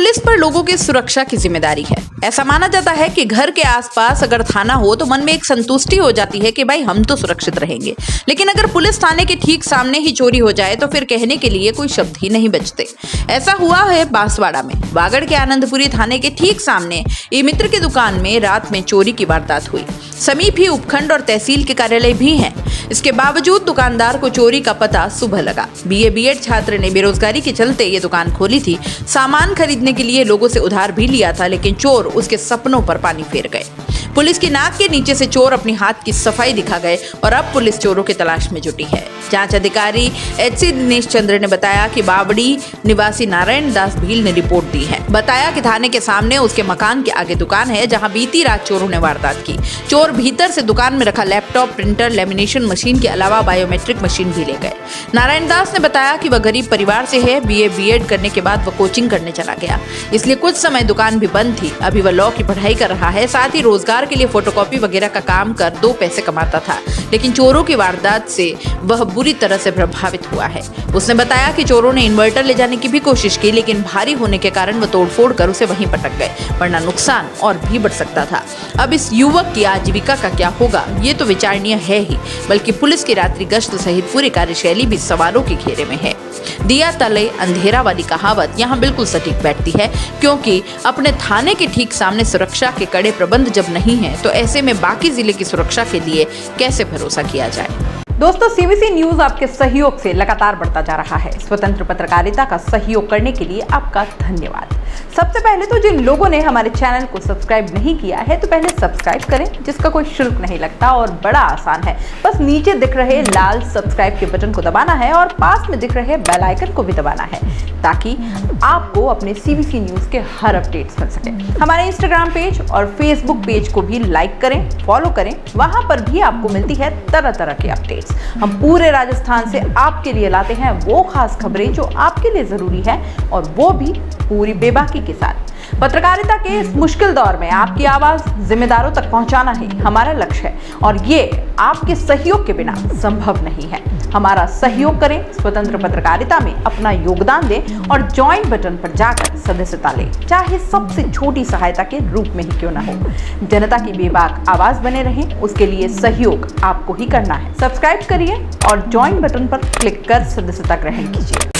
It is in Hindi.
पुलिस पर लोगों की सुरक्षा की जिम्मेदारी है। ऐसा माना जाता है कि घर के आसपास अगर थाना हो तो मन में एक संतुष्टि हो जाती है कि भाई हम तो सुरक्षित रहेंगे। लेकिन अगर पुलिस थाने के ठीक सामने ही चोरी हो जाए तो फिर कहने के लिए कोई शब्द ही नहीं बचते। ऐसा हुआ है बांसवाड़ा में। वागड़ के आनंदपुरी थाने के ठीक सामने ई मित्र की दुकान में रात में चोरी की वारदात हुई। समीप ही उपखंड और तहसील के कार्यालय भी हैं। इसके बावजूद दुकानदार को चोरी का पता सुबह लगा। बीए छात्र ने बेरोजगारी के चलते ये दुकान खोली थी। सामान खरीदने के लिए लोगों से उधार भी लिया था, लेकिन चोर उसके सपनों पर पानी फेर गए। पुलिस की नाक के नीचे से चोर अपनी हाथ की सफाई दिखा गए और अब पुलिस चोरों की तलाश में जुटी है। जांच अधिकारी एचसी दिनेश चंद्र ने बताया कि बावड़ी निवासी नारायण दास भील ने रिपोर्ट दी है। बताया कि थाने के सामने उसके मकान के आगे दुकान है, जहां बीती रात चोरों ने वारदात की। चोर भीतर से दुकान में रखा लैपटॉप, प्रिंटर, लेमिनेशन मशीन के अलावा बायोमेट्रिक मशीन भी ले गए। नारायण दास ने बताया कि वह गरीब परिवार से है। बीएड करने के बाद वह कोचिंग करने चला गया, इसलिए कुछ समय दुकान भी बंद थी। अभी वह लॉ की पढ़ाई कर रहा है, साथ ही रोजगार के लिए फोटोकॉपी वगैरह का काम कर 2 पैसे कमाता था। लेकिन चोरों की वारदात से वह बुरी तरह से प्रभावित हुआ है। उसने बताया कि चोरों ने इन्वर्टर ले जाने की भी कोशिश की, लेकिन भारी होने के कारण वह तोड़फोड़ कर उसे वहीं पटक गए, वरना नुकसान और भी बढ़ सकता था। अब इस युवक की आजीविका का क्या होगा, ये तो विचारणीय है ही, बल्कि पुलिस की रात्रि गश्त सहित पूरी कार्यशैली भी सवालों के घेरे में है। दिया तले अंधेरा वाली कहावत यहाँ बिल्कुल सटीक बैठती है, क्योंकि अपने थाने के ठीक सामने सुरक्षा के कड़े प्रबंध जब नहीं है तो ऐसे में बाकी जिले की सुरक्षा के लिए कैसे भरोसा किया जाए। दोस्तों, सीबीसी न्यूज आपके सहयोग से लगातार बढ़ता जा रहा है। स्वतंत्र पत्रकारिता का सहयोग करने के लिए आपका धन्यवाद। सबसे पहले तो जिन लोगों ने हमारे चैनल को सब्सक्राइब नहीं किया है तो पहले सब्सक्राइब करें, जिसका कोई शुल्क नहीं लगता और बड़ा आसान है। बस नीचे दिख रहे लाल सब्सक्राइब के बटन को दबाना है और पास में दिख रहे बेल आइकन को भी दबाना है, ताकि आपको अपने सीबीसी न्यूज के हर अपडेट्स मिल सके। हमारे इंस्टाग्राम पेज और फेसबुक पेज को भी लाइक करें, फॉलो करें। वहां पर भी आपको मिलती है तरह तरह की अपडेट्स। हम पूरे राजस्थान से आपके लिए लाते हैं वो खास खबरें जो आपके लिए जरूरी है, और वो भी पूरी बेबाकी के साथ। पत्रकारिता के इस मुश्किल दौर में आपकी आवाज जिम्मेदारों तक पहुंचाना ही हमारा लक्ष्य है, और ये आपके सहयोग के बिना संभव नहीं है। हमारा सहयोग करें, स्वतंत्र पत्रकारिता में अपना योगदान दें और ज्वाइन बटन पर जाकर सदस्यता लें, चाहे सबसे छोटी सहायता के रूप में ही क्यों ना हो। जनता की बेबाक आवाज बने रहें, उसके लिए सहयोग आपको ही करना है। सब्सक्राइब करिए और ज्वाइन बटन पर क्लिक कर सदस्यता ग्रहण कीजिए।